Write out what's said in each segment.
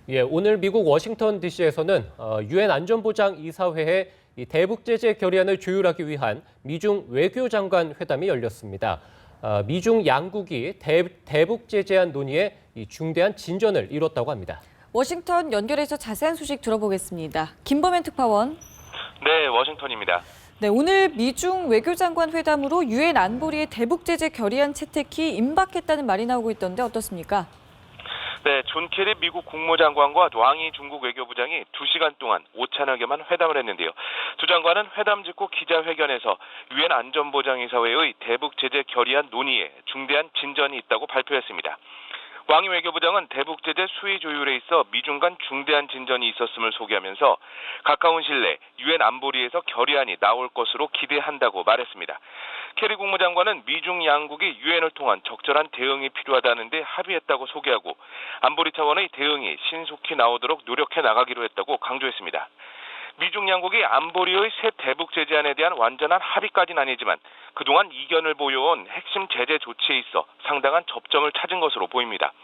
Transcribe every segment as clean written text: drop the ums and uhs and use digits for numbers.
오늘 미국 워싱턴 DC에서는 유엔 안전보장 이사회의 대북 제재 결의안을 조율하기 위한 미중 외교장관 회담이 열렸습니다. 미중 양국이 대북 제재안 논의에 중대한 진전을 이뤘다고 합니다. 워싱턴 연결해서 자세한 소식 들어보겠습니다. 김범현 특파원. 네, 워싱턴입니다. 네, 오늘 미중 외교장관 회담으로 유엔 안보리의 대북 제재 결의안 채택이 임박했다는 말이 나오고 있던데 어떻습니까? 네, 존 케리 미국 국무장관과 왕이 중국 외교부장이 2시간 동안 오찬하게만 회담을 했는데요. 두 장관은 회담 직후 기자회견에서 유엔 안전보장이사회의 대북 제재 결의안 논의에 중대한 진전이 있다고 발표했습니다. 왕이 외교부장은 대북 제재 수위 조율에 있어 미중 간 중대한 진전이 있었음을 소개하면서 가까운 시일 내 유엔 안보리에서 결의안이 나올 것으로 기대한다고 말했습니다. 케리 국무장관은 미중 양국이 유엔을 통한 적절한 대응이 필요하다는 데 합의했다고 소개하고 안보리 차원의 대응이 신속히 나오도록 노력해 나가기로 했다고 강조했습니다. 미중 양국이 안보리의 새 대북 제재안에 대한 완전한 합의까지는 아니지만 그동안 이견을 보여온 핵심 제재 조치에 있어 상당한 접점을 찾은 것으로 보입니다.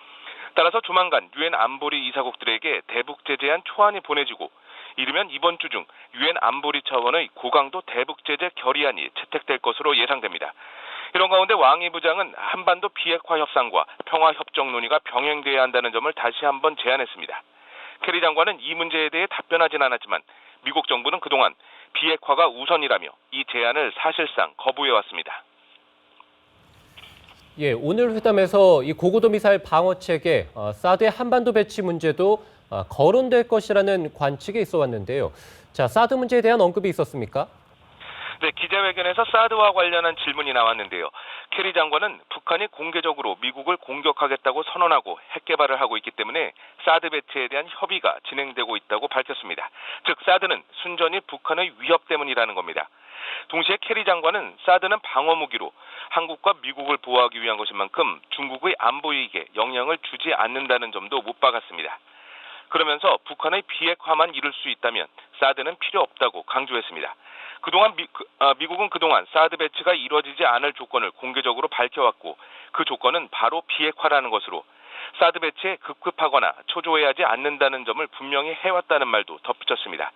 따라서 조만간 유엔 안보리 이사국들에게 대북 제재안 초안이 보내지고 이르면 이번 주 중 유엔 안보리 차원의 고강도 대북 제재 결의안이 채택될 것으로 예상됩니다. 이런 가운데 왕이 부장은 한반도 비핵화 협상과 평화 협정 논의가 병행돼야 한다는 점을 다시 한번 제안했습니다. 케리 장관은 이 문제에 대해 답변하진 않았지만 미국 정부는 그동안 비핵화가 우선이라며 이 제안을 사실상 거부해왔습니다. 오늘 회담에서 이 고고도 미사일 방어 체계 사드의 한반도 배치 문제도 거론될 것이라는 관측이 있어 왔는데요. 자, 사드 문제에 대한 언급이 있었습니까? 네, 기자회견에서 사드와 관련한 질문이 나왔는데요. 케리 장관은 북한이 공개적으로 미국을 공격하겠다고 선언하고 핵 개발을 하고 있기 때문에 사드 배치에 대한 협의가 진행되고 있다고 밝혔습니다. 즉, 사드는 순전히 북한의 위협 때문이라는 겁니다. 동시에 케리 장관은 사드는 방어 무기로 한국과 미국을 보호하기 위한 것인 만큼 중국의 안보 이익에 영향을 주지 않는다는 점도 못 박았습니다. 그러면서 북한의 비핵화만 이룰 수 있다면 사드는 필요 없다고 강조했습니다. 그동안 미국은 그동안 사드 배치가 이루어지지 않을 조건을 공개적으로 밝혀왔고 그 조건은 바로 비핵화라는 것으로 사드 배치에 급급하거나 초조해하지 않는다는 점을 분명히 해왔다는 말도 덧붙였습니다.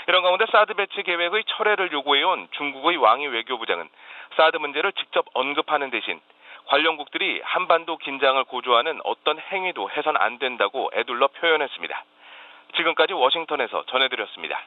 이런 가운데 사드 배치 계획의 철회를 요구해온 중국의 왕이 외교부장은 사드 문제를 직접 언급하는 대신 관련국들이 한반도 긴장을 고조하는 어떤 행위도 해선 안 된다고 애둘러 표현했습니다. 지금까지 워싱턴에서 전해드렸습니다.